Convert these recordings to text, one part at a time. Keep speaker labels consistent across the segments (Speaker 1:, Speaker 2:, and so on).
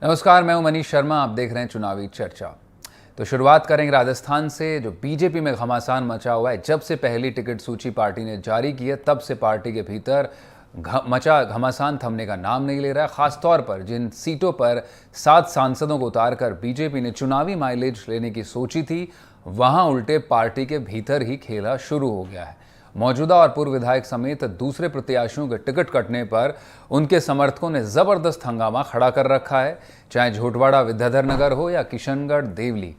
Speaker 1: नमस्कार, मैं हूं मनीष शर्मा। आप देख रहे हैं चुनावी चर्चा। तो शुरुआत करेंगे राजस्थान से, जो बीजेपी में घमासान मचा हुआ है। जब से पहली टिकट सूची पार्टी ने जारी की है, तब से पार्टी के भीतर मचा घमासान थमने का नाम नहीं ले रहा है। खासतौर पर जिन सीटों पर 7 सांसदों को उतारकर बीजेपी ने चुनावी माइलेज लेने की सोची थी, वहां उल्टे पार्टी के भीतर ही खेला शुरू हो गया है। मौजूदा और पूर्व विधायक समेत दूसरे प्रत्याशियों के टिकट कटने पर उनके समर्थकों ने जबरदस्त हंगामा खड़ा कर रखा है। चाहे झोटवाड़ा विद्याधर नगर हो या किशनगढ़, देवली,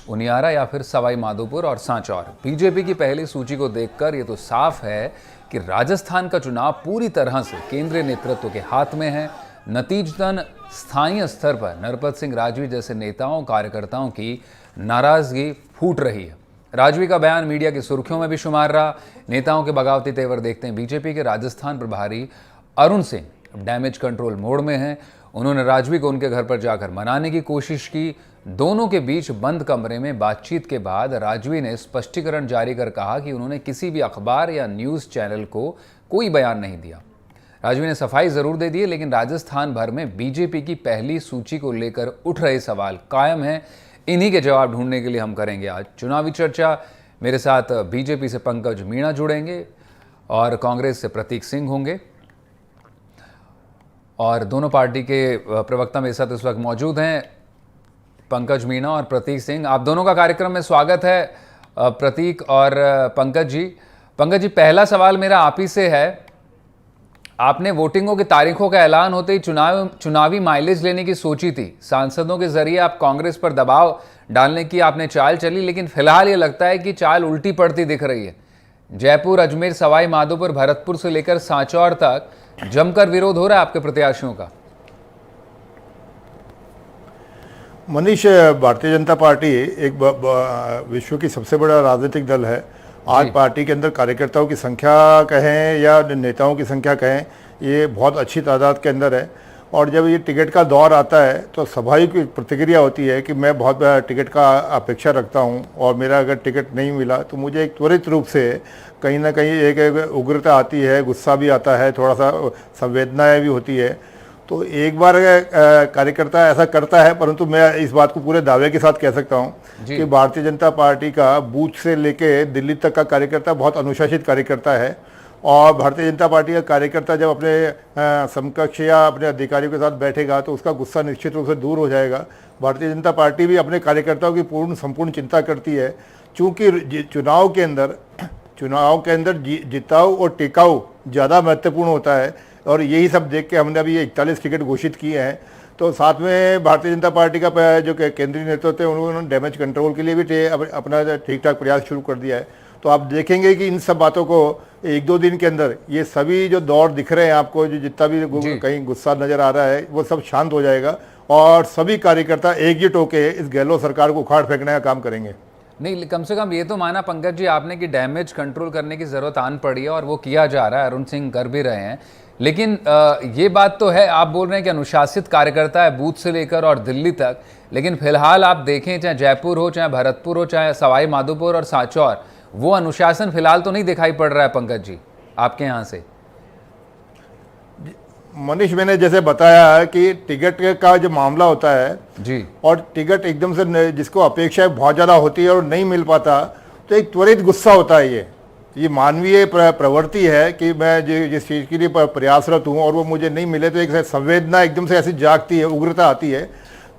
Speaker 1: उनियारा या फिर सवाई माधोपुर और सांचौर, बीजेपी की पहली सूची को देखकर ये तो साफ है कि राजस्थान का चुनाव पूरी तरह से केंद्रीय नेतृत्व के हाथ में है। नतीजतन स्थानीय स्तर पर नरपत सिंह राजवी जैसे नेताओं कार्यकर्ताओं की नाराजगी फूट रही है। राजवी का बयान मीडिया की सुर्खियों में भी शुमार रहा। नेताओं के बगावती तेवर देखते हैं बीजेपी के राजस्थान प्रभारी Arun Singh damage control mode में हैं। उन्होंने राजवी को उनके घर पर जाकर मनाने की कोशिश की। दोनों के बीच बंद कमरे में बातचीत के बाद राजवी ने स्पष्टीकरण जारी कर कहा कि उन्होंने किसी भी अखबार या न्यूज़ चैनल को कोई बयान नहीं दिया। राजवी ने सफाई जरूर दे दी है, लेकिन राजस्थान भर में बीजेपी की पहली सूची को लेकर उठ रहे सवाल कायम हैं। इन्हीं के जवाब ढूंढने के लिए हम करेंगे आज चुनावी चर्चा। मेरे साथ बीजेपी से पंकज मीणा जुड़ेंगे और कांग्रेस से प्रतीक सिंह होंगे, और दोनों पार्टी के प्रवक्ता मेरे साथ इस वक्त मौजूद हैं, पंकज मीणा और प्रतीक सिंह। आप दोनों का कार्यक्रम में स्वागत है, प्रतीक और पंकज जी। पंकज जी, पहला सवाल मेरा आप ही से है। आपने वोटिंगों की तारीखों का ऐलान होते ही चुनावी माइलेज लेने की सोची थी। सांसदों के जरिए आप कांग्रेस पर दबाव डालने की आपने चाल चली, लेकिन फिलहाल ये लगता है कि चाल उल्टी पड़ती दिख रही है। जयपुर, अजमेर, सवाई माधोपुर, भरतपुर से लेकर सांचौर तक जमकर विरोध हो रहा है आपके प्रत्याशियों का।
Speaker 2: मनीष, भारतीय जनता पार्टी एक विश्व की सबसे बड़ा राजनीतिक दल है। आज पार्टी के अंदर कार्यकर्ताओं की संख्या कहें या नेताओं की संख्या कहें, ये बहुत अच्छी तादाद के अंदर है। और जब ये टिकट का दौर आता है तो स्वाभाविक प्रतिक्रिया होती है कि मैं बहुत टिकट का अपेक्षा रखता हूं, और मेरा अगर टिकट नहीं मिला तो मुझे एक त्वरित रूप से कहीं ना कहीं एक उग्रता आती है, गुस्सा भी आता है, थोड़ा सा संवेदनाएँ भी होती है। तो एक बार कार्यकर्ता ऐसा करता है, परंतु मैं इस बात को पूरे दावे के साथ कह सकता हूं कि भारतीय जनता पार्टी का बूथ से लेके दिल्ली तक का कार्यकर्ता बहुत अनुशासित कार्यकर्ता है। और भारतीय जनता पार्टी का कार्यकर्ता जब अपने समकक्ष या अपने अधिकारियों के साथ बैठेगा तो उसका गुस्सा निश्चित रूप से दूर हो जाएगा। भारतीय जनता पार्टी भी अपने कार्यकर्ताओं की संपूर्ण चिंता करती है, चूँकि चुनाव के अंदर जिताऊ और टिकाऊ ज़्यादा महत्वपूर्ण होता है। और यही सब देख के हमने अभी ये 41 टिकट घोषित किए हैं। तो साथ में भारतीय जनता पार्टी का जो केंद्रीय नेतृत्व है, उन्होंने डैमेज कंट्रोल के लिए भी अपना ठीक ठाक प्रयास शुरू कर दिया है। तो आप देखेंगे कि इन सब बातों को 1-2 दिन के अंदर ये सभी जो दौर दिख रहे हैं आपको, जो जितना भी कहीं गुस्सा नजर आ रहा है, वो सब शांत हो जाएगा और सभी कार्यकर्ता एकजुट होकर इस गहलोत सरकार को उखाड़ फेंकने का काम करेंगे।
Speaker 1: नहीं, कम से कम ये तो माना पंकज जी आपने कि डैमेज कंट्रोल करने की जरूरत आन पड़ी है, और वो किया जा रहा है। अरुण सिंह कर भी रहे हैं, लेकिन ये बात तो है, आप बोल रहे हैं कि अनुशासित कार्यकर्ता है बूथ से लेकर और दिल्ली तक, लेकिन फिलहाल आप देखें, चाहे जयपुर हो, चाहे भरतपुर हो, चाहे सवाई माधोपुर और सांचौर, वो अनुशासन फिलहाल तो नहीं दिखाई पड़ रहा है पंकज जी आपके यहाँ से।
Speaker 2: मनीष, मैंने जैसे बताया कि टिकट का जो मामला होता है
Speaker 1: जी, और
Speaker 2: टिकट एकदम से जिसको अपेक्षा बहुत ज़्यादा होती है और नहीं मिल पाता, तो एक त्वरित गुस्सा होता है। ये मानवीय प्रवृत्ति है कि मैं जिस चीज़ के लिए प्रयासरत हूँ और वो मुझे नहीं मिले तो एक संवेदना एकदम से ऐसी जागती है, उग्रता आती है।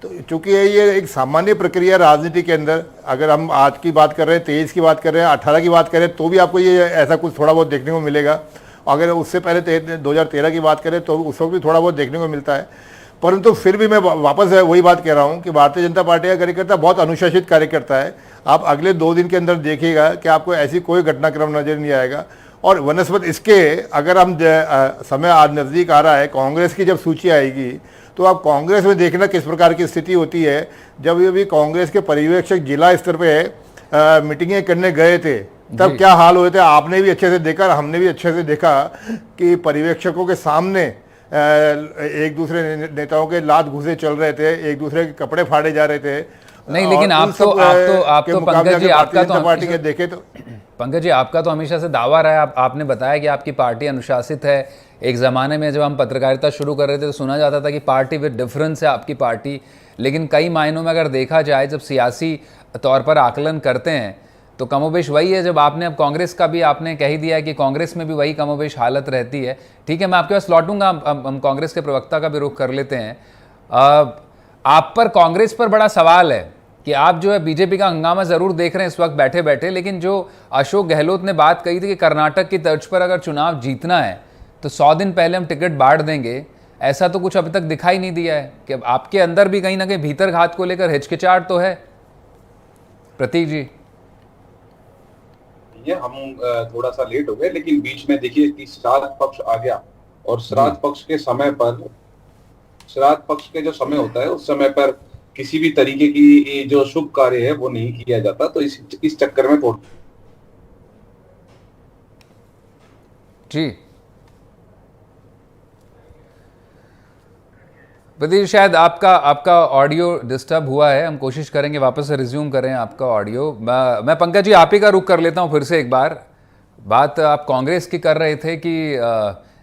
Speaker 2: तो चूँकि ये एक सामान्य प्रक्रिया राजनीति के अंदर, अगर हम आज की बात कर रहे हैं, 23 की बात कर रहे हैं, 18 की बात करें, तो भी आपको ये ऐसा कुछ थोड़ा बहुत देखने को मिलेगा। अगर उससे पहले 2013 की बात करें तो उस वक्त भी थोड़ा बहुत देखने को मिलता है। परंतु फिर भी मैं वापस वही बात कह रहा हूँ कि भारतीय जनता पार्टी का कार्यकर्ता बहुत अनुशासित कार्यकर्ता है। आप अगले 2 दिन के अंदर देखिएगा कि आपको ऐसी कोई घटनाक्रम नजर नहीं आएगा। और वनस्पत इसके, अगर हम समय आज नज़दीक आ रहा है, कांग्रेस की जब सूची आएगी तो आप कांग्रेस में देखना किस प्रकार की स्थिति होती है। जब ये भी कांग्रेस के पर्यवेक्षक जिला स्तर पे मीटिंगें करने गए थे, तब क्या हाल हुए थे आपने भी अच्छे से देखा, हमने भी अच्छे से देखा कि पर्यवेक्षकों के सामने एक दूसरे नेताओं के लात घुसे चल रहे थे, एक दूसरे के कपड़े फाड़े जा रहे थे।
Speaker 1: नहीं, लेकिन आप तो पंकज जी, आपका तो पार्टी के देखे तो पंकज जी आपका तो हमेशा से दावा रहा है, आपने बताया कि आपकी पार्टी अनुशासित है, एक ज़माने में जब हम पत्रकारिता शुरू कर रहे थे तो सुना जाता था कि पार्टी विद डिफरेंस है आपकी पार्टी, लेकिन कई मायनों में अगर देखा जाए जब सियासी तौर पर आकलन करते हैं तो कमोबेश वही है। जब आपने अब कांग्रेस का भी आपने कह ही दिया है कि कांग्रेस में भी वही कमोबेश हालत रहती है। ठीक है, मैं आपके पास लौटूंगा, हम कांग्रेस के प्रवक्ता का भी रुख कर लेते हैं। आप पर कांग्रेस पर बड़ा सवाल है कि आप जो है बीजेपी का हंगामा ज़रूर देख रहे हैं इस वक्त बैठे बैठे, लेकिन जो अशोक गहलोत ने बात कही थी कि कर्नाटक की तर्ज पर अगर चुनाव जीतना है तो 100 दिन पहले हम टिकट बांट देंगे, ऐसा तो कुछ अभी तक दिखाई नहीं दिया है कि आपके अंदर भी कहीं ना कहीं भीतर घात को लेकर हिचकिचाहट तो है। प्रतीक जी,
Speaker 3: ये हम थोड़ा सा लेट हो गए, लेकिन बीच में देखिए कि श्राद्ध पक्ष आ गया और श्राद्ध पक्ष के समय पर, श्राद्ध पक्ष के जो समय होता है उस समय पर किसी भी तरीके की जो शुभ कार्य है वो नहीं किया जाता, तो इस चक्कर में थोड़ा
Speaker 1: जी प्रदीप, शायद आपका ऑडियो डिस्टर्ब हुआ है, हम कोशिश करेंगे वापस से रिज्यूम करें आपका ऑडियो। मैं पंकज जी आप ही का रुख कर लेता हूं फिर से एक बार। बात आप कांग्रेस की कर रहे थे कि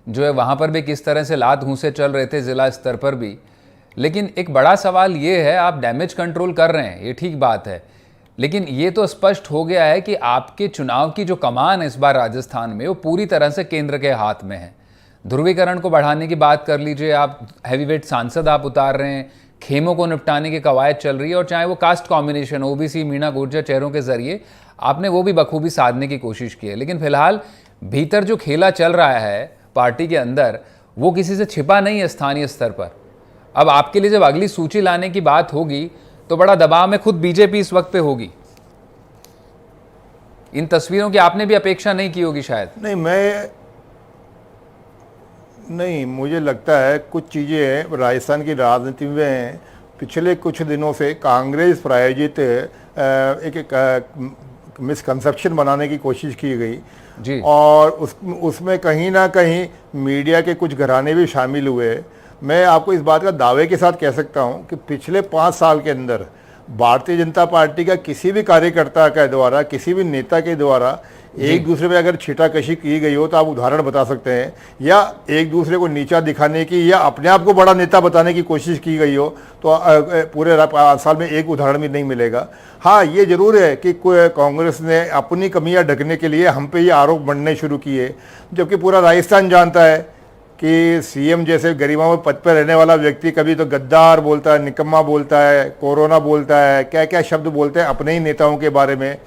Speaker 1: जो है वहाँ पर भी किस तरह से लात घूंसे चल रहे थे ज़िला स्तर पर भी, लेकिन एक बड़ा सवाल ये है, आप डैमेज कंट्रोल कर रहे हैं, ये ठीक बात है, लेकिन ये तो स्पष्ट हो गया है कि आपके चुनाव की जो कमान है इस बार राजस्थान में वो पूरी तरह से केंद्र के हाथ में है। ध्रुवीकरण को बढ़ाने की बात कर लीजिए, आप हैवीवेट सांसद आप उतार रहे हैं, खेमों को निपटाने की कवायद चल रही है, और चाहे वो cast combination OBC Meena Gurjar चेहरों के जरिए आपने वो भी बखूबी साधने की कोशिश की है, लेकिन फिलहाल भीतर जो खेला चल रहा है पार्टी के अंदर वो किसी से छिपा नहीं है स्थानीय स्तर पर। अब आपके लिए जब अगली सूची लाने की बात होगी तो बड़ा दबाव में खुद बीजेपी इस वक्त पे होगी। इन तस्वीरों की आपने भी अपेक्षा नहीं की होगी शायद।
Speaker 2: नहीं, मुझे लगता है कुछ चीज़ें राजस्थान की राजनीति में पिछले कुछ दिनों से कांग्रेस प्रायोजित एक मिसकंसेप्शन बनाने की कोशिश की गई
Speaker 1: जी,
Speaker 2: और उसमें कहीं ना कहीं मीडिया के कुछ घराने भी शामिल हुए। मैं आपको इस बात का दावे के साथ कह सकता हूं कि पिछले 5 साल के अंदर भारतीय जनता पार्टी का किसी भी कार्यकर्ता के द्वारा, किसी भी नेता के द्वारा एक दूसरे पे अगर छीटाकशी की गई हो तो आप उदाहरण बता सकते हैं, या एक दूसरे को नीचा दिखाने की या अपने आप को बड़ा नेता बताने की कोशिश की गई हो तो पूरे 5 साल में एक उदाहरण भी नहीं मिलेगा। हाँ, ये जरूर है कि कांग्रेस ने अपनी कमियां ढकने के लिए हम पे ये आरोप बनने शुरू किए, जबकि पूरा राजस्थान जानता है कि सीएम जैसे गरिमामय पद पर रहने वाला व्यक्ति कभी तो गद्दार बोलता है, निकम्मा बोलता है, कोरोना बोलता है, क्या क्या शब्द बोलते हैं अपने ही नेताओं के बारे में।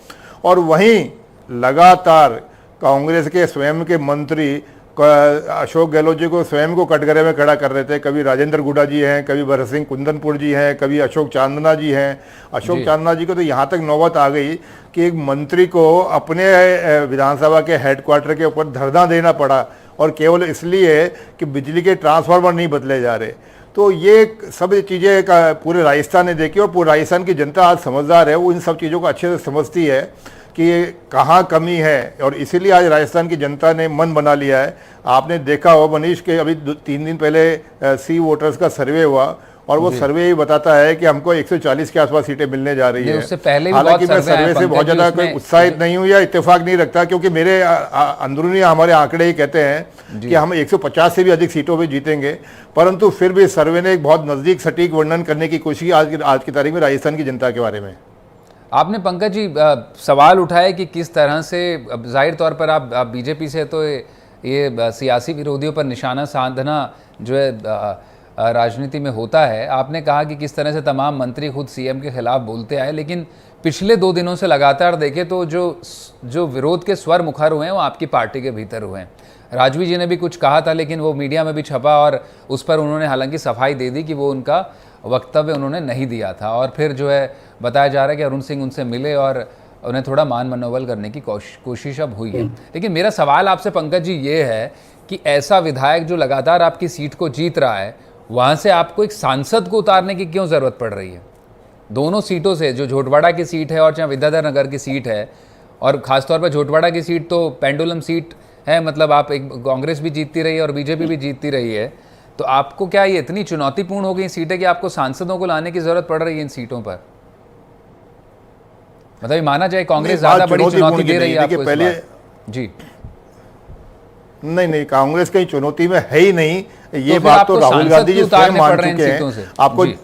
Speaker 2: और वहीं लगातार कांग्रेस के स्वयं के मंत्री अशोक गहलोत जी को स्वयं को कटघरे में खड़ा कर रहे थे। कभी राजेंद्र गुडा जी हैं, कभी भरत सिंह कुंदनपुर जी हैं, कभी अशोक चांदना जी हैं। अशोक चांदना जी को तो यहाँ तक नौबत आ गई कि एक मंत्री को अपने विधानसभा के हेडक्वार्टर के ऊपर धरना देना पड़ा, और केवल इसलिए कि बिजली के ट्रांसफार्मर नहीं बदले जा रहे। तो ये सब चीज़ें का पूरे राजस्थान ने देखी, और पूरे राजस्थान की जनता आज समझदार है, वो इन सब चीज़ों को अच्छे से समझती है कि कहाँ कमी है, और इसीलिए आज राजस्थान की जनता ने मन बना लिया है। आपने देखा हो मनीष के अभी 3 दिन पहले सी वोटर्स का सर्वे हुआ, और वो सर्वे ही बताता है कि हमको 140 के आसपास सीटें मिलने जा रही है।
Speaker 1: उससे पहले
Speaker 2: हालांकि मैं सर्वे से बहुत ज़्यादा कोई उत्साहित नहीं हूँ या इत्तेफाक नहीं रखता, क्योंकि मेरे अंदरूनी हमारे आंकड़े ही कहते हैं कि हम 150 से भी अधिक सीटों पे जीतेंगे, परंतु फिर भी सर्वे ने एक बहुत नज़दीक सटीक वर्णन करने की कोशिश की आज की तारीख में राजस्थान की जनता के बारे में।
Speaker 1: आपने पंकज जी सवाल उठाया कि किस तरह से, जाहिर तौर पर आप बीजेपी से तो ये सियासी विरोधियों पर निशाना साधना जो है राजनीति में होता है। आपने कहा कि किस तरह से तमाम मंत्री खुद सीएम के खिलाफ बोलते आए, लेकिन पिछले 2 दिनों से लगातार देखें तो जो विरोध के स्वर मुखर हुए हैं वो आपकी पार्टी के भीतर हुए हैं। राजवी जी ने भी कुछ कहा था, लेकिन वो मीडिया में भी छपा और उस पर उन्होंने हालांकि सफाई दे दी कि वो उनका वक्तव्य उन्होंने नहीं दिया था, और फिर जो है बताया जा रहा है कि अरुण सिंह उनसे मिले और उन्हें थोड़ा मान मनोबल करने की कोशिश अब हुई है। लेकिन मेरा सवाल आपसे पंकज जी ये है कि ऐसा विधायक जो लगातार आपकी सीट को जीत रहा है, वहाँ से आपको एक सांसद को उतारने की क्यों ज़रूरत पड़ रही है? दोनों सीटों से, जो झोटवाड़ा की सीट है और चाहे विद्याधर नगर की सीट है, और ख़ासतौर पर झोटवाड़ा की सीट तो पेंडुलम सीट है, मतलब आप एक कांग्रेस भी जीतती रही है और बीजेपी भी जीतती रही है, तो आपको क्या ये इतनी चुनौतीपूर्ण हो गई सीटें कि आपको सांसदों को लाने की ज़रूरत पड़ रही है इन सीटों पर? मतलब माना जाए कांग्रेस ज़्यादा बड़ी चुनौती दे रही है आपको
Speaker 2: पहले
Speaker 1: जी।
Speaker 2: नहीं नहीं, कांग्रेस कहीं चुनौती में है ही नहीं, ये
Speaker 1: फिर
Speaker 2: बात तो
Speaker 1: आपको
Speaker 2: राहुल
Speaker 1: सांसद
Speaker 2: गांधी जी
Speaker 1: क्यों
Speaker 2: स्वयं
Speaker 1: उतारने
Speaker 2: मान
Speaker 1: पड़ रहे हैं
Speaker 2: चुके
Speaker 1: इन सीटों से?
Speaker 2: हैं। आपको
Speaker 1: जी।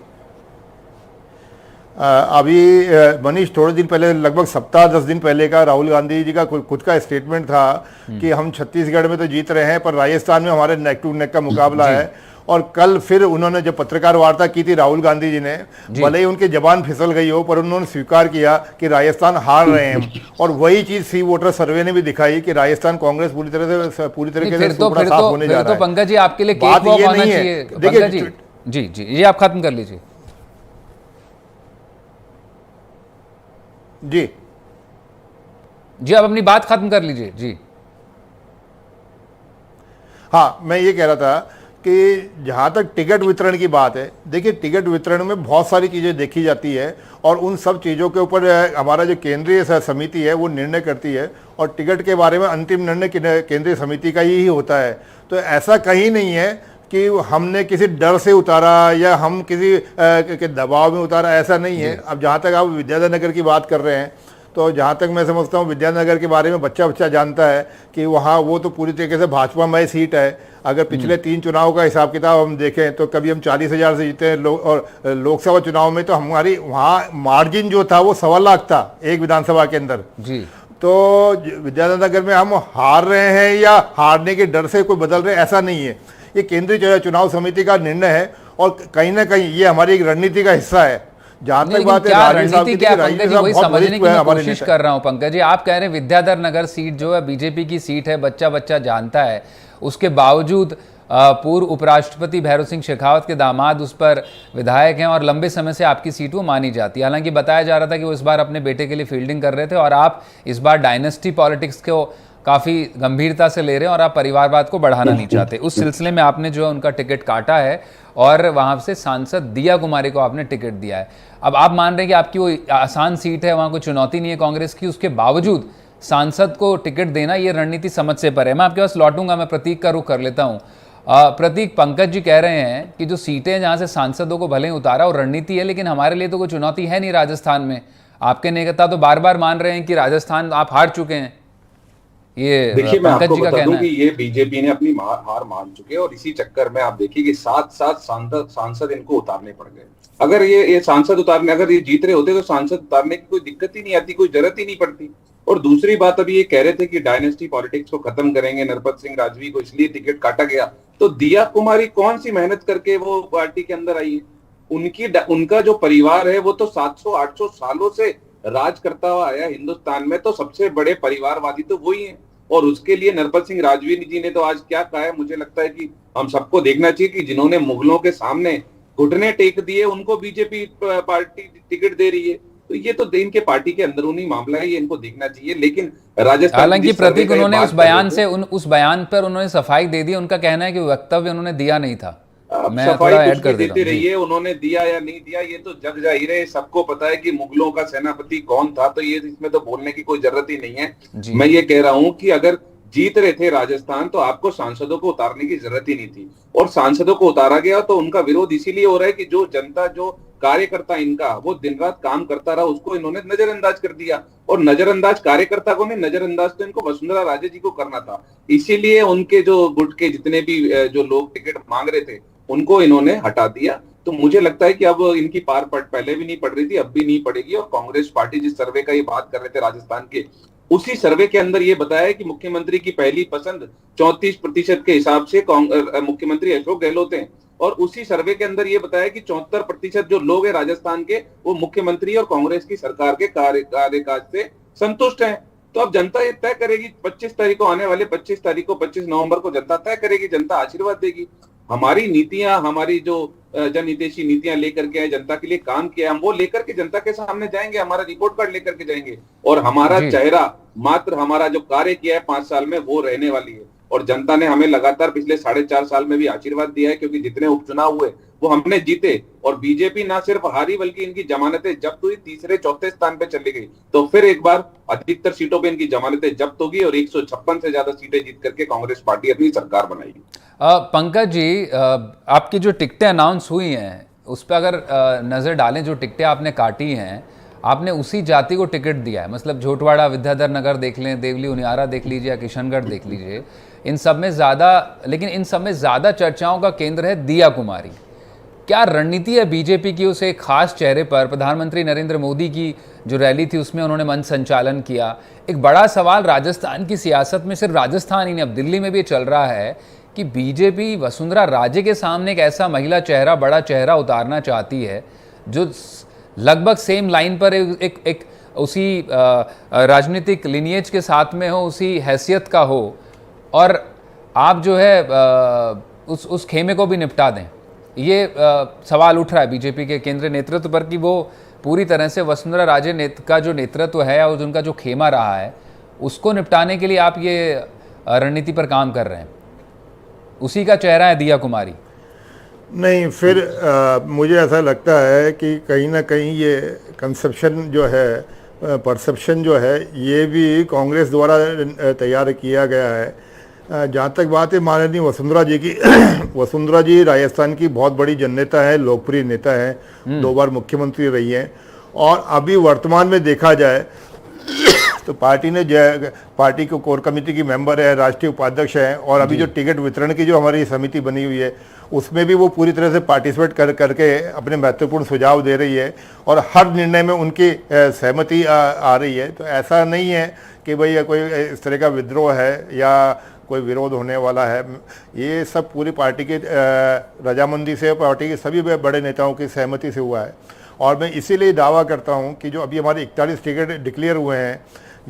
Speaker 2: अभी मनीष, थोड़े दिन पहले, लगभग सप्ताह 10 दिन पहले का राहुल गांधी जी का खुद का स्टेटमेंट था कि हम छत्तीसगढ़ में तो जीत रहे हैं पर राजस्थान में हमारे नेक टू नेक का मुकाबला है। और कल फिर उन्होंने जब पत्रकार वार्ता की थी राहुल गांधी जी ने, भले ही उनकी जबान फिसल गई हो पर उन्होंने स्वीकार किया कि राजस्थान हार रहे हैं हम। और वही चीज सी वोटर सर्वे ने भी दिखाई कि राजस्थान कांग्रेस पूरी तरीके से सुपड़ा साफ होने जा रहा है।
Speaker 1: पंकज जी आपके लिए
Speaker 2: बात
Speaker 1: केक वॉक
Speaker 2: ये
Speaker 1: होना
Speaker 2: नहीं है।
Speaker 1: चाहिए।
Speaker 2: देखिए,
Speaker 1: पंकज जी, जी जी, ये आप खत्म कर लीजिए।
Speaker 2: जी
Speaker 1: जी, आप अपनी बात खत्म कर लीजिए। जी
Speaker 2: हाँ, मैं ये कह रहा था कि जहाँ तक टिकट वितरण की बात है, देखिए टिकट वितरण में बहुत सारी चीज़ें देखी जाती है और उन सब चीज़ों के ऊपर हमारा जो केंद्रीय समिति है वो निर्णय करती है और टिकट के बारे में अंतिम निर्णय केंद्रीय समिति का ही होता है। तो ऐसा कहीं नहीं है कि हमने किसी डर से उतारा या हम किसी के दबाव में उतारा, ऐसा नहीं है। अब जहाँ तक आप विद्याधर नगर की बात कर रहे हैं, तो जहाँ तक मैं समझता हूँ विद्यानगर के बारे में बच्चा बच्चा जानता है कि वहाँ वो तो पूरी तरीके से भाजपामय सीट है। अगर पिछले 3 चुनाव का हिसाब किताब हम देखें तो कभी हम 40,000 से जीते हैं और लोकसभा चुनाव में तो हमारी वहाँ मार्जिन जो था वो 1.25 लाख था एक विधानसभा के अंदर
Speaker 1: जी।
Speaker 2: तो विद्यानगर में हम हार रहे हैं या हारने के डर से कोई बदल रहे, ऐसा नहीं है। ये केंद्रीय चुनाव समिति का निर्णय है और कहीं ना कहीं ये हमारी एक रणनीति का हिस्सा है। जहां तक बात है राजीव साहब की,
Speaker 1: पंकज जी, वही समझने की मैं कोशिश कर रहा हूं। पंकज जी, आप कह रहे हैं विद्याधर नगर सीट जो है बीजेपी की सीट है, बच्चा बच्चा जानता है, उसके बावजूद पूर्व उपराष्ट्रपति भैरव सिंह शेखावत के दामाद उस पर विधायक हैं और लंबे समय से आपकी सीट वो मानी जाती है। हालांकि बताया जा रहा था कि वो इस बार अपने बेटे के लिए फील्डिंग कर रहे थे और आप इस बार डायनेस्टी पॉलिटिक्स को काफ़ी गंभीरता से ले रहे हैं और आप परिवारवाद को बढ़ाना नहीं चाहते। उस सिलसिले में आपने जो है उनका टिकट काटा है और वहाँ से सांसद दिया कुमारी को आपने टिकट दिया है। अब आप मान रहे हैं कि आपकी वो आसान सीट है, वहाँ कोई चुनौती नहीं है कांग्रेस की, उसके बावजूद सांसद को टिकट देना ये रणनीति समझ से परे है। मैं आपके पास लौटूंगा, मैं प्रतीक का रुख कर लेता हूँ। प्रतीक, पंकज जी कह रहे हैं कि जो सीटें हैं जहाँ से सांसदों को भले ही उतारा और रणनीति है, लेकिन हमारे लिए तो कोई चुनौती है नहीं राजस्थान में। आपके नेता तो बार बार मान रहे हैं कि राजस्थान आप हार चुके हैं। ये
Speaker 3: देखिए, मैं आपको
Speaker 1: जी का
Speaker 3: बता दूं
Speaker 1: कहना
Speaker 3: कि
Speaker 1: है।
Speaker 3: ये बीजेपी ने अपनी हार मान चुके हैं और इसी चक्कर में आप देखिए कि 7 सांसद इनको उतारने पड़ गए। अगर ये सांसद उतारने, अगर ये जीत रहे होते तो सांसद उतारने की कोई दिक्कत ही नहीं आती, कोई जरूरत ही नहीं पड़ती। और दूसरी बात, अभी ये कह रहे थे कि डायनेस्टी पॉलिटिक्स को खत्म करेंगे, नरपत सिंह राजवी को इसलिए टिकट काटा गया। तो दिया कुमारी कौन सी मेहनत करके वो पार्टी के अंदर आई है? उनका जो परिवार है वो तो 700-800 सालों से राज करता हुआ आया हिंदुस्तान में, तो सबसे बड़े परिवारवादी तो वही है। और उसके लिए नरपत सिंह राजवी जी ने तो आज क्या कहा है, मुझे लगता है कि हम सबको देखना चाहिए कि जिन्होंने मुगलों के सामने घुटने टेक दिए उनको बीजेपी पार्टी टिकट दे रही है। तो ये तो इनके पार्टी के अंदरूनी मामला है, ये इनको देखना चाहिए। लेकिन राजस्थान,
Speaker 1: हालांकि प्रतीक, उन्होंने उस बयान से उस बयान पर उन्होंने सफाई दे दी। उनका कहना है कि वक्तव्य उन्होंने दिया नहीं था। मैं
Speaker 3: सफाई
Speaker 1: थोड़ा
Speaker 3: कुछ
Speaker 1: ऐड कर
Speaker 3: भी देते
Speaker 1: देता हूं।
Speaker 3: रहिए, उन्होंने दिया या नहीं दिया ये तो जग जाहिर है, सबको पता है कि मुगलों का सेनापति कौन था। तो ये इसमें तो बोलने की कोई जरूरत ही नहीं है। मैं ये कह रहा हूं कि अगर जीत रहे थे राजस्थान तो आपको सांसदों को उतारने की जरूरत ही नहीं थी। और सांसदों को उतारा गया तो उनका विरोध इसीलिए हो रहा है कि जो जनता, जो कार्यकर्ता इनका वो दिन रात काम करता रहा, उसको इन्होंने नजरअंदाज कर दिया। और नजरअंदाज कार्यकर्ता को नहीं, नजरअंदाज तो इनको वसुंधरा राजे जी को करना था। इसीलिए उनके जो गुट के जितने भी जो लोग टिकट मांग रहे थे उनको इन्होंने हटा दिया। तो मुझे लगता है कि अब इनकी पार पहले भी नहीं पड़ रही थी, अब भी नहीं पड़ेगी। और कांग्रेस पार्टी जिस सर्वे का ये बात कर रहे थे राजस्थान के, उसी सर्वे के अंदर ये बताया कि मुख्यमंत्री की पहली पसंद 34% के हिसाब से मुख्यमंत्री अशोक गहलोत हैं। और उसी सर्वे के अंदर ये बताया कि 74% जो लोग हैं राजस्थान के वो मुख्यमंत्री और कांग्रेस की सरकार के कार्यकाल से संतुष्ट हैं। तो अब जनता ये तय करेगी 25 तारीख को, आने वाले 25 नवंबर को जनता तय करेगी, जनता आशीर्वाद देगी। हमारी नीतियां, हमारी जो जनहितैषी नीतियां लेकर के जनता के लिए काम किया, हम वो लेकर के जनता के सामने जाएंगे, हमारा रिपोर्ट कार्ड लेकर के जाएंगे। और हमारा चेहरा, मात्र हमारा जो कार्य किया है 5 साल में वो रहने वाली है। और जनता ने हमें लगातार पिछले 4.5 साल में भी आशीर्वाद दिया है, क्योंकि जितने उपचुनाव हुए वो हमने जीते। और बीजेपी ना सिर्फ हारी बल्कि इनकी जमानतें जब्त हुई, 3रे-4थे स्थान पे चली गई। तो फिर एक बार अधिकतर सीटों पे इनकी जमानतें जब्त होगी और 156 से ज्यादा सीटें जीत करके कांग्रेस पार्टी अपनी सरकार बनाएगी।
Speaker 1: पंकज जी, आपकी जो टिकटें अनाउंस हुई हैं उस पर अगर नज़र डालें, जो टिकटें आपने काटी हैं, आपने उसी जाति को टिकट दिया है। मतलब झोटवाड़ा विद्याधर नगर देख लें, देवली उनियारा देख लीजिए या किशनगढ़ देख लीजिए, इन सब में ज़्यादा चर्चाओं का केंद्र है दिया कुमारी। क्या रणनीति है बीजेपी की उस एक खास चेहरे पर? प्रधानमंत्री नरेंद्र मोदी की जो रैली थी उसमें उन्होंने मंच संचालन किया। एक बड़ा सवाल राजस्थान की सियासत में, सिर्फ राजस्थान ही नहीं, अब दिल्ली में भी चल रहा है कि बीजेपी वसुंधरा राजे के सामने एक ऐसा महिला चेहरा, बड़ा चेहरा उतारना चाहती है जो लगभग सेम लाइन पर एक उसी राजनीतिक लिनिएज के साथ में हो, उसी हैसियत का हो, और आप जो है उस खेमे को भी निपटा दें। ये सवाल उठ रहा है बीजेपी के केंद्रीय नेतृत्व पर कि वो पूरी तरह से वसुंधरा राजे का जो नेतृत्व है और उनका जो खेमा रहा है उसको निपटाने के लिए आप ये रणनीति पर काम कर रहे हैं। उसी का चेहरा है दिया कुमारी।
Speaker 2: नहीं, फिर मुझे ऐसा लगता है कि कहीं ना कहीं ये कंसेप्शन जो है, परसेप्शन जो है, ये भी कांग्रेस द्वारा तैयार किया गया है। जहाँ तक बात है माननीय वसुंधरा जी की, वसुंधरा जी राजस्थान की बहुत बड़ी जननेता है, लोकप्रिय नेता है, 2 बार मुख्यमंत्री रही हैं, और अभी वर्तमान में देखा जाए तो पार्टी को कोर कमेटी की मेंबर है, राष्ट्रीय उपाध्यक्ष है, और अभी जो टिकट वितरण की जो हमारी समिति बनी हुई है उसमें भी वो पूरी तरह से पार्टिसिपेट करके अपने महत्वपूर्ण सुझाव दे रही है और हर निर्णय में उनकी सहमति आ रही है। तो ऐसा नहीं है कि भाई कोई इस तरह का विद्रोह है या कोई विरोध होने वाला है। ये सब पूरी पार्टी की रजामंदी से, पार्टी के सभी बड़े नेताओं की सहमति से हुआ है। और मैं इसीलिए दावा करता हूँ कि जो अभी हमारे 41 टिकट डिक्लेयर हुए हैं,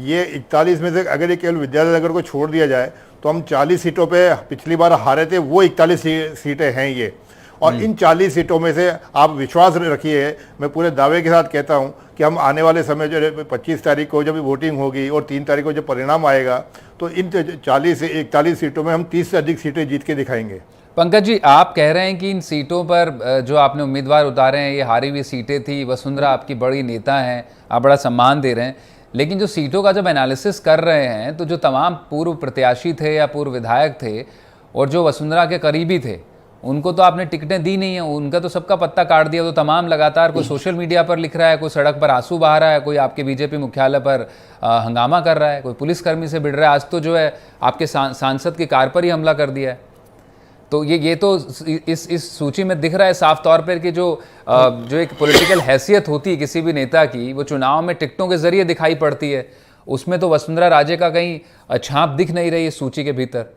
Speaker 2: ये 41 में से अगर ये केवल विद्याधर नगर को छोड़ दिया जाए तो हम 40 सीटों पे पिछली बार हारे थे, वो 41 सीटें हैं ये। और इन 40 सीटों में से आप विश्वास रखिए, मैं पूरे दावे के साथ कहता हूं कि हम आने वाले समय जो 25 तारीख को जब वोटिंग होगी और 3 तारीख को जब परिणाम आएगा तो इन 40 से 41 सीटों में हम 30 से अधिक सीटें जीत के दिखाएंगे।
Speaker 1: पंकज जी, आप कह रहे हैं कि इन सीटों पर जो आपने उम्मीदवार उतारे हैं ये हारी हुई सीटें थी, वसुंधरा आपकी बड़ी नेता हैं, आप बड़ा सम्मान दे रहे हैं, लेकिन जो सीटों का जब एनालिसिस कर रहे हैं तो जो तमाम पूर्व प्रत्याशी थे या पूर्व विधायक थे और जो वसुंधरा के करीबी थे उनको तो आपने टिकटें दी नहीं है, उनका तो सबका पत्ता काट दिया। तो तमाम लगातार कोई सोशल मीडिया पर लिख रहा है, कोई सड़क पर आंसू बहा रहा है, कोई आपके बीजेपी मुख्यालय पर हंगामा कर रहा है, कोई पुलिसकर्मी से भिड़ रहा है। आज तो जो है आपके सांसद की कार पर ही हमला कर दिया है। तो ये तो इस सूची में दिख रहा है साफ तौर पर कि जो एक पॉलिटिकल हैसियत होती है किसी भी नेता की, वो चुनाव में टिकटों के जरिए दिखाई पड़ती है। उसमें तो वसुंधरा राजे का कहीं छाप दिख नहीं रही है सूची के भीतर।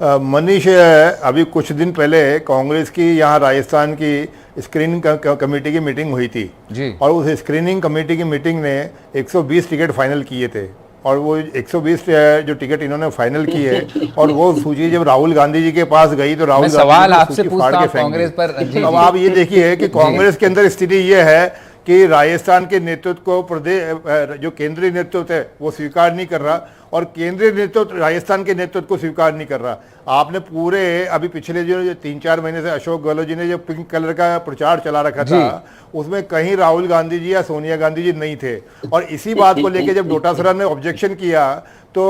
Speaker 2: मनीष, अभी कुछ दिन पहले कांग्रेस की यहाँ राजस्थान की स्क्रीनिंग कमेटी की मीटिंग हुई थी
Speaker 1: जी,
Speaker 2: और उस स्क्रीनिंग कमेटी की मीटिंग ने 120 टिकट फाइनल किए थे और वो 120 जो टिकट इन्होंने फाइनल किए और वो सूची जब राहुल गांधी जी के पास गई तो राहुल गांधी
Speaker 1: सवाल आपसे पूछता हूं कांग्रेस पर।
Speaker 2: अब आप ये देखिए कि कांग्रेस के अंदर स्थिति ये है कि राजस्थान के नेतृत्व को प्रदेश जो केंद्रीय नेतृत्व है वो स्वीकार नहीं कर रहा और केंद्रीय नेतृत्व राजस्थान के नेतृत्व को स्वीकार नहीं कर रहा। आपने पूरे अभी पिछले जो 3-4 महीने से अशोक गहलोत जी ने जो पिंक कलर का प्रचार चला रखा था उसमें कहीं राहुल गांधी जी या सोनिया गांधी जी नहीं थे। और इसी बात को लेकर जब डोटासरा ने ऑब्जेक्शन किया तो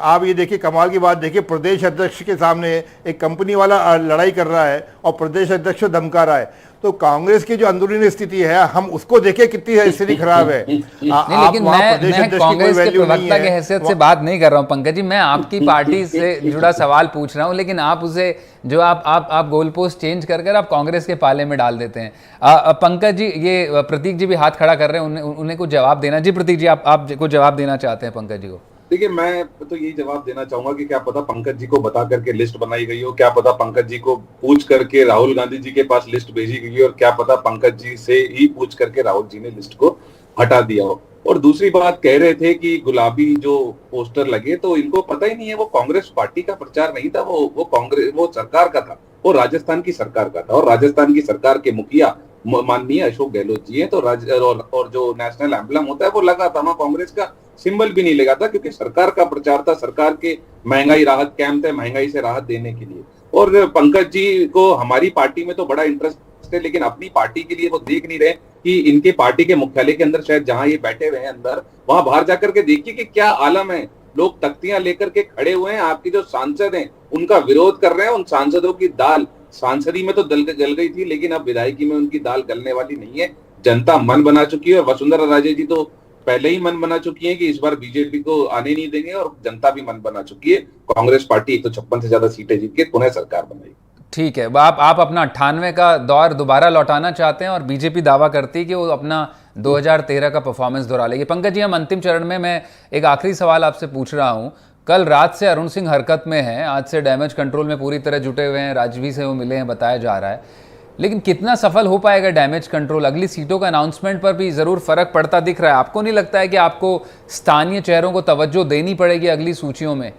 Speaker 2: आप ये देखिए, कमाल की बात देखिए, प्रदेश अध्यक्ष के सामने एक कंपनी वाला लड़ाई कर रहा है और प्रदेश अध्यक्ष धमका रहा है। तो कांग्रेस की जो अंदरूनी स्थिति है हम उसको देखें कितनी स्थिति खराब है।
Speaker 1: लेकिन मैं कांग्रेस के प्रवक्ता की हैसियत से बात नहीं कर रहा हूं पंकज जी, मैं आपकी पार्टी से जुड़ा सवाल पूछ रहा हूं, लेकिन आप उसे जो आप गोल पोस्ट चेंज कर आप कांग्रेस के पाले में डाल देते हैं। पंकज जी, ये प्रतीक जी भी हाथ खड़ा कर रहे हैं, उन्हें कुछ जवाब देना। जी प्रतीक जी, आप कुछ जवाब देना चाहते हैं पंकज जी को?
Speaker 3: देखिए, मैं तो यही जवाब देना चाहूंगा कि क्या पता पंकज जी को बता करके लिस्ट बनाई गई हो, क्या पता पंकज जी को पूछ करके राहुल गांधी जी के पास लिस्ट भेजी गई और क्या पता पंकज जी से ही पूछ करके राहुल जी ने लिस्ट को हटा दिया हो। और दूसरी बात, कह रहे थे कि गुलाबी जो पोस्टर लगे, तो इनको पता ही नहीं है वो कांग्रेस पार्टी का प्रचार नहीं था, वो कांग्रेस, वो सरकार का था, वो राजस्थान की सरकार का था। और राजस्थान की सरकार के मुखिया माननीय अशोक गहलोत जी है। तो और जो नेशनल एम्बलम होता है वो लगा था, वहां कांग्रेस का सिंबल भी नहीं लगा था, क्योंकि सरकार का प्रचार था, सरकार के महंगाई राहत कैंप थे, महंगाई से राहत देने के लिए। और पंकज जी को हमारी पार्टी में तो बड़ा इंटरेस्ट है, लेकिन अपनी पार्टी के लिए वो देख नहीं रहे कि इनके पार्टी के मुख्यालय के अंदर, शायद जहां ये बैठे हुए हैं अंदर, वहां बाहर जाकर के देखिए कि क्या आलम है। लोग तख्तियां लेकर के खड़े हुए हैं, आपके जो सांसद हैं उनका विरोध कर रहे हैं, उन सांसदों की दाल सांसदी में तो गल गई थी, लेकिन अब विधायकी में उनकी दाल गलने वाली नहीं है। जनता मन बना चुकी है और वसुंधरा राजे जी तो पहले ही मन बना चुकी है कि इस बार बीजेपी को आने नहीं देंगे, और जनता भी मन बना चुकी है। कांग्रेस पार्टी 156 से ज्यादा सीटें जीत के पुनः सरकार बनाएगी।
Speaker 1: ठीक है, आप अपना 98 का दौर दोबारा लौटाना चाहते हैं और बीजेपी दावा करती है कि वो अपना 2013 का परफॉर्मेंस दोहरा लेगी। पंकज जी, हम अंतिम चरण में मैं एक आखिरी सवाल आपसे पूछ रहा हूं। कल रात से अरुण सिंह हरकत में हैं, आज से डैमेज कंट्रोल में पूरी तरह जुटे हुए हैं, राजवी से वो मिले हैं बताया जा रहा है, लेकिन कितना सफल हो पाएगा डैमेज कंट्रोल? अगली सीटों का अनाउंसमेंट पर भी जरूर फर्क पड़ता दिख रहा है। आपको नहीं लगता है कि आपको स्थानीय चेहरों को तवज्जो देनी पड़ेगी अगली सूचियों में?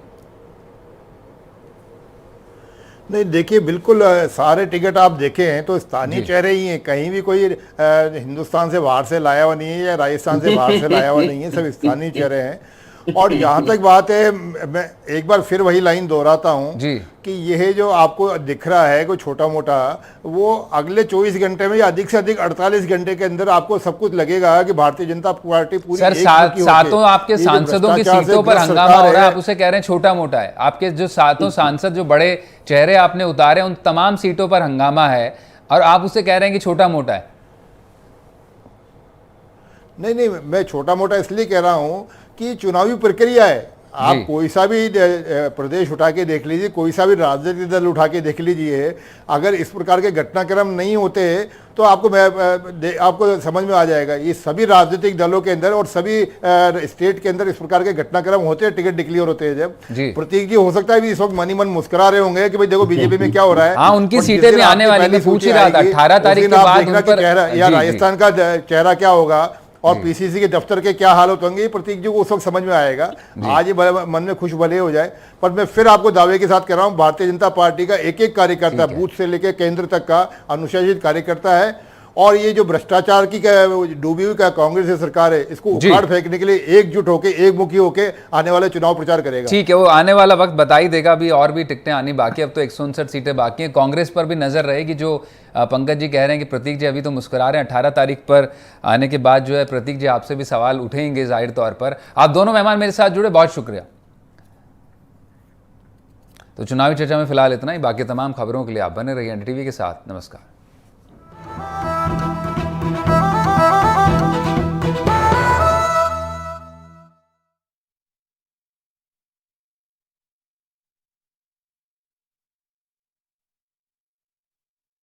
Speaker 2: नहीं, देखिए बिल्कुल सारे टिकट आप देखें तो स्थानीय चेहरे ही हैं। कहीं भी कोई हिंदुस्तान से बाहर से लाया हुआ नहीं है या राजस्थान से बाहर से लाया हुआ नहीं है, सब स्थानीय चेहरे हैं। और यहाँ तक बात है, मैं एक बार फिर वही लाइन दोहराता हूँ कि यह जो आपको दिख रहा है कोई छोटा मोटा, वो अगले 24 घंटे में या अधिक से अधिक 48 घंटे के अंदर आपको सब कुछ लगेगा कि भारतीय जनता पार्टी पूरी
Speaker 1: सर सातों आपके सांसदों की सीटों पर हंगामा हो रहा है, आप उसे कह रहे हैं छोटा मोटा है। आपके जो सातों सांसद जो बड़े चेहरे आपने उतारे उन तमाम सीटों पर हंगामा है और आप उसे कह रहे हैं कि छोटा मोटा है।
Speaker 2: नहीं, मैं छोटा मोटा इसलिए कह रहा हूं कि चुनावी प्रक्रिया है। आप कोई सा भी प्रदेश उठा के देख लीजिए, कोई सा भी राजनीतिक दल उठा के देख लीजिए, अगर इस प्रकार के घटनाक्रम नहीं होते तो आपको समझ में आ जाएगा। ये सभी राजनीतिक दलों के अंदर और सभी स्टेट के अंदर इस प्रकार के घटनाक्रम होते हैं, टिकट डिक्लेयर होते हैं। जब प्रतीक जी हो सकता है भी इस वक्त मनी मन मुस्कुरा रहे होंगे कि भाई देखो बीजेपी में क्या हो रहा है।
Speaker 1: हाँ, उनकी सीटें भी आने वाली, मैं पूछ ही रहा था 18 तारीख के बाद उन पर
Speaker 2: या राजस्थान का चेहरा क्या होगा और पीसीसी के दफ्तर के क्या हालत होंगे, प्रतीक जी को उस वक्त समझ में आएगा। आज ये मन में खुश भले हो जाए, पर मैं फिर आपको दावे के साथ कह रहा हूं, भारतीय जनता पार्टी का एक एक कार्यकर्ता बूथ से लेकर केंद्र तक का अनुशासित कार्यकर्ता है। और ये जो भ्रष्टाचार की डूबी हुई कांग्रेस की सरकार है, इसको उखाड़ फेंकने के लिए एकजुट होकर एकमुखी होकर आने वाले चुनाव प्रचार करेगा।
Speaker 1: ठीक है, वो आने वाला वक्त बता ही देगा। अभी और भी टिकटें आनी बाकी, अब तो 159 सीटें बाकी हैं। कांग्रेस पर भी नजर रहेगी। जो पंकज जी कह रहे हैं कि प्रतीक जी अभी तो मुस्कुरा रहे हैं, 18 तारीख पर आने के बाद जो है प्रतीक जी आपसे भी सवाल उठेंगे जाहिर तौर पर। आप दोनों मेहमान मेरे साथ जुड़े, बहुत शुक्रिया। तो चुनावी चर्चा में फिलहाल इतना ही। बाकी तमाम खबरों के लिए आप बने रहिए एनडीटीवी के साथ। नमस्कार।